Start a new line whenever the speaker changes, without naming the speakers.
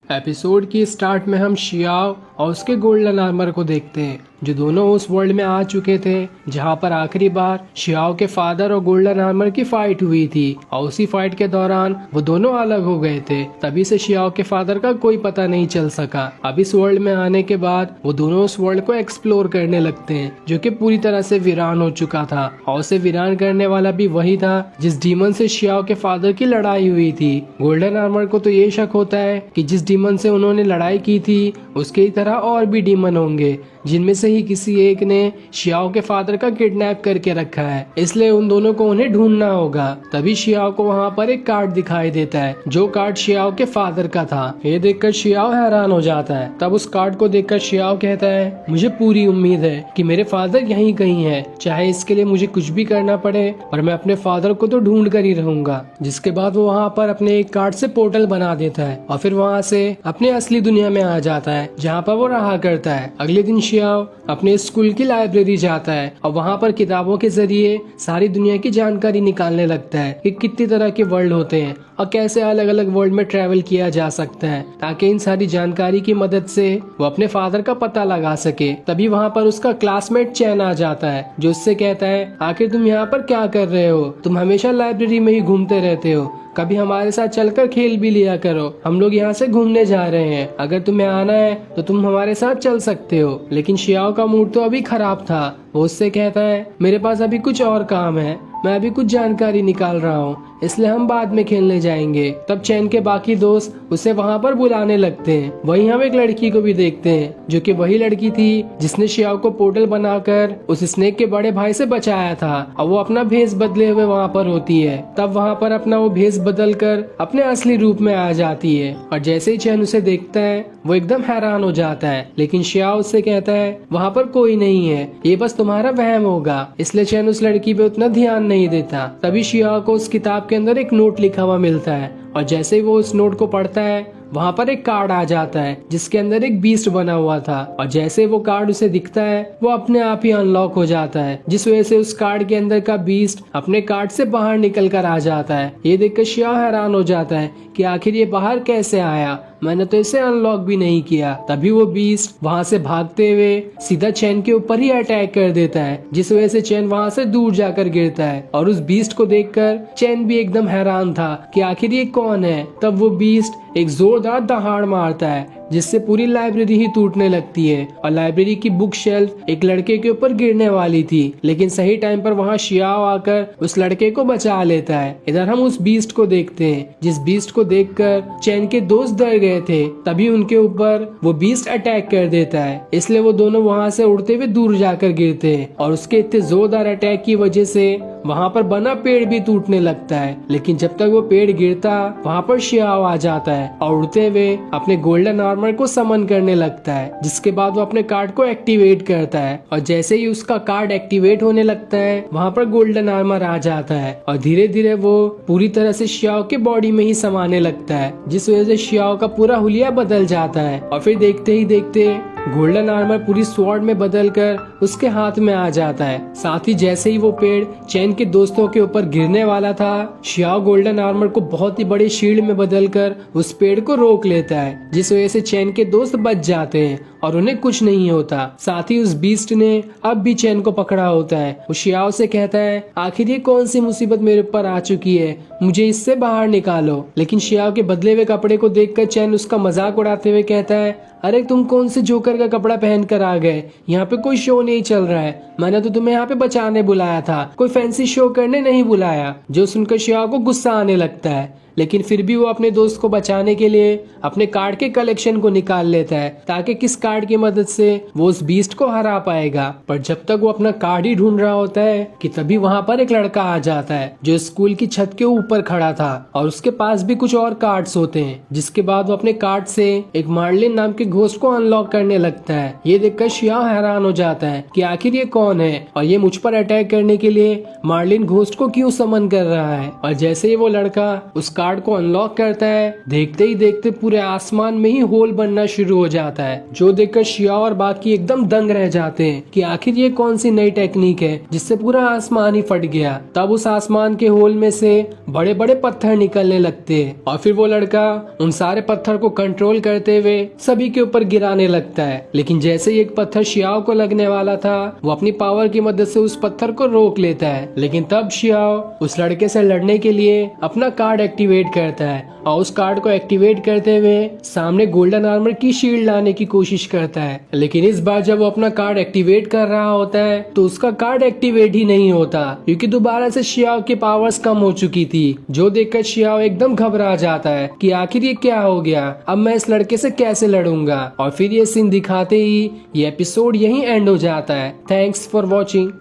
Episode की start में हम शियाओ और उसके गोल्डन आर्मर को देखते हैं, जो दोनों उस वर्ल्ड में आ चुके थे जहां पर आखिरी बार शियाओ के फादर और गोल्डन आर्मर की फाइट हुई थी। और उसी फाइट के दौरान वो दोनों अलग हो गए थे। तभी से शियाओ के फादर का कोई पता नहीं चल सका। अब इस वर्ल्ड में आने के बाद वो दोनों उस वर्ल्ड को एक्सप्लोर करने लगते हैं, जो कि पूरी तरह से वीरान हो चुका था। और उसे वीरान करने वाला भी वही था जिस डीमन से शियाओ के फादर की लड़ाई हुई थी। गोल्डन आर्मर को तो ये शक होता है कि जिस डीमन से उन्होंने लड़ाई की थी उसकी तरह और भी डीमन होंगे, जिनमें से ही किसी एक ने शियाओ के फादर का किडनैप करके रखा है। इसलिए उन दोनों को उन्हें ढूंढना होगा। तभी शियाओ को वहाँ पर एक कार्ड दिखाई देता है, जो कार्ड शियाओ के फादर का था। ये देखकर शियाओ हैरान हो जाता है। तब उस कार्ड को देखकर शियाओ कहता है, मुझे पूरी उम्मीद है कि मेरे फादर यहीं कहीं है, चाहे इसके लिए मुझे कुछ भी करना पड़े, पर मैं अपने फादर को तो ढूंढ कर ही रहूंगा। जिसके बाद वो वहाँ पर अपने एक कार्ड से पोर्टल बना देता है और फिर वहाँ से अपने असली दुनिया में आ जाता है, जहाँ पर वो रहा करता है। अगले दिन शियाओ अपने स्कूल की लाइब्रेरी जाता है और वहाँ पर किताबों के जरिए सारी दुनिया की जानकारी निकालने लगता है कि कितनी तरह के वर्ल्ड होते हैं और कैसे अलग अलग वर्ल्ड में ट्रैवल किया जा सकता है, ताकि इन सारी जानकारी की मदद से वो अपने फादर का पता लगा सके। तभी वहाँ पर उसका क्लासमेट चैन आ जाता है, जो उससे कहता है, आखिर तुम यहाँ पर क्या कर रहे हो? तुम हमेशा लाइब्रेरी में ही घूमते रहते हो, कभी हमारे साथ चलकर खेल भी लिया करो। हम लोग यहाँ से घूमने जा रहे हैं, अगर तुम्हें आना है तो तुम हमारे साथ चल सकते हो। लेकिन शियाओ का मूड तो अभी खराब था। वो उससे कहता है, मेरे पास अभी कुछ और काम है, मैं अभी कुछ जानकारी निकाल रहा हूँ, इसलिए हम बाद में खेलने जाएंगे। तब चैन के बाकी दोस्त उसे वहाँ पर बुलाने लगते हैं। वहीं हम एक लड़की को भी देखते हैं, जो कि वही लड़की थी जिसने शियाओ को पोर्टल बनाकर उस स्नेक के बड़े भाई से बचाया था। और वो अपना भेष बदले हुए वहाँ पर होती है। तब वहाँ पर अपना वो भेष बदल कर अपने असली रूप में आ जाती है। और जैसे ही चैन उसे देखता है वो एकदम हैरान हो जाता है। लेकिन शियाओ उससे कहता है, वहाँ पर कोई नहीं है, ये बस तुम्हारा वहम होगा। इसलिए चैन उस लड़की पे उतना ध्यान नहीं देता। तभी शियाओ को उस किताब के अंदर एक नोट लिखा हुआ मिलता है और जैसे ही वो उस नोट को पढ़ता है वहाँ पर एक कार्ड आ जाता है, जिसके अंदर एक बीस्ट बना हुआ था। और जैसे वो कार्ड उसे दिखता है वो अपने आप ही अनलॉक हो जाता है, जिस वजह से उस कार्ड के अंदर का बीस्ट अपने कार्ड से बाहर निकल कर आ जाता है। ये देखकर शियाओ हैरान हो जाता है कि आखिर ये बाहर कैसे आया, मैंने तो इसे अनलॉक भी नहीं किया। तभी वो बीस्ट वहाँ से भागते हुए सीधा चैन के ऊपर ही अटैक कर देता है, जिस वजह से चैन वहाँ से दूर जाकर गिरता है। और उस बीस्ट को देखकर चैन भी एकदम हैरान था कि आखिर ये कौन है। तब वो बीस्ट एक जोरदार दहाड़ मारता है, जिससे पूरी लाइब्रेरी ही टूटने लगती है और लाइब्रेरी की बुक शेल्फ एक लड़के के ऊपर गिरने वाली थी। लेकिन सही टाइम पर वहाँ शियाओ आकर उस लड़के को बचा लेता है। इधर हम उस बीस्ट को देखते हैं, जिस बीस्ट को देखकर चैन के दोस्त डर गए थे। तभी उनके ऊपर वो बीस्ट अटैक कर देता है, इसलिए वो दोनों वहाँ से उड़ते हुए दूर जाकर गिरते हैं। और उसके इतने जोरदार अटैक की वजह से वहाँ पर बना पेड़ भी टूटने लगता है। लेकिन जब तक वो पेड़ गिरता वहाँ पर शियाओ आ जाता है और उड़ते हुए अपने गोल्डन आर्मर को समन करने लगता है। जिसके बाद वो अपने कार्ड को एक्टिवेट करता है और जैसे ही उसका कार्ड एक्टिवेट होने लगता है वहाँ पर गोल्डन आर्मर आ जाता है और धीरे धीरे वो पूरी तरह से शियाओ के बॉडी में ही समाने लगता है, जिस वजह से शियाओ का पूरा हुलिया बदल जाता है। और फिर देखते ही देखते गोल्डन आर्मर पूरी स्वॉर्ड में बदलकर उसके हाथ में आ जाता है। साथ ही जैसे ही वो पेड़ चैन के दोस्तों के ऊपर गिरने वाला था, शियाओ गोल्डन आर्मर को बहुत ही बड़े शील्ड में बदलकर उस पेड़ को रोक लेता है, जिस वजह से चैन के दोस्त बच जाते हैं और उन्हें कुछ नहीं होता। साथ ही उस बीस्ट ने अब भी चैन को पकड़ा होता है। वो शियाओ से कहता है, आखिर ये कौन सी मुसीबत मेरे ऊपर आ चुकी है, मुझे इससे बाहर निकालो। लेकिन शियाओ के बदले हुए कपड़े को देखकर चैन उसका मजाक उड़ाते हुए कहता है, अरे तुम कौन से जोकर का कपड़ा पहन कर आ गए, यहाँ पे कोई शो नहीं चल रहा है, मैंने तो तुम्हें यहाँ पे बचाने बुलाया था, कोई फैंसी शो करने नहीं बुलाया। जो सुनकर शियाओ को गुस्सा आने लगता है, लेकिन फिर भी वो अपने दोस्त को बचाने के लिए अपने कार्ड के कलेक्शन को निकाल लेता है, ताकि किस कार्ड की मदद से वो उस बीस्ट को हरा पाएगा। पर जब तक वो अपना कार्ड ही ढूंढ रहा होता है कि तभी वहाँ पर एक लड़का आ जाता है, जो स्कूल की छत के ऊपर खड़ा था और उसके पास भी कुछ और कार्ड्स होते हैं। जिसके बाद वो अपने कार्ड से एक मार्लिन नाम के घोस्ट को अनलॉक करने लगता है। ये देखकर शियाओ हैरान हो जाता है कि आखिर ये कौन है और ये मुझ पर अटैक करने के लिए मार्लिन घोस्ट को क्यों समन कर रहा है। और जैसे ही वो लड़का उस कार्ड को अनलॉक करता है। देखते ही देखते पूरे आसमान में ही होल बनना शुरू हो जाता है, जो देखकर शियाओ और बाकी एकदम दंग रह जाते हैं कि आखिर ये कौन सी नई टेक्निक है जिससे पूरा आसमान ही फट गया। तब उस आसमान के होल में से बड़े बड़े पत्थर निकलने लगते हैं और फिर वो लड़का उन सारे पत्थर को कंट्रोल करते हुए सभी के ऊपर गिराने लगता है। लेकिन जैसे ही एक पत्थर शियाओ को लगने वाला था, वो अपनी पावर की मदद से उस पत्थर को रोक लेता है। लेकिन तब शियाओ उस लड़के से लड़ने के लिए अपना कार्ड एक्टिवेट करता है और उस कार्ड को एक्टिवेट करते हुए सामने गोल्डन आर्मर की शील्ड लाने की कोशिश करता है। लेकिन इस बार जब वो अपना कार्ड एक्टिवेट कर रहा होता है तो उसका कार्ड एक्टिवेट ही नहीं होता, क्योंकि दोबारा से शियाओ की पावर्स कम हो चुकी थी, जो देखकर शियाओ एकदम घबरा जाता है कि आखिर ये क्या हो गया, अब मैं इस लड़के से कैसे लड़ूंगा। और फिर ये सीन दिखाते ही ये एपिसोड यहीं एंड हो जाता है। Thanks for watching.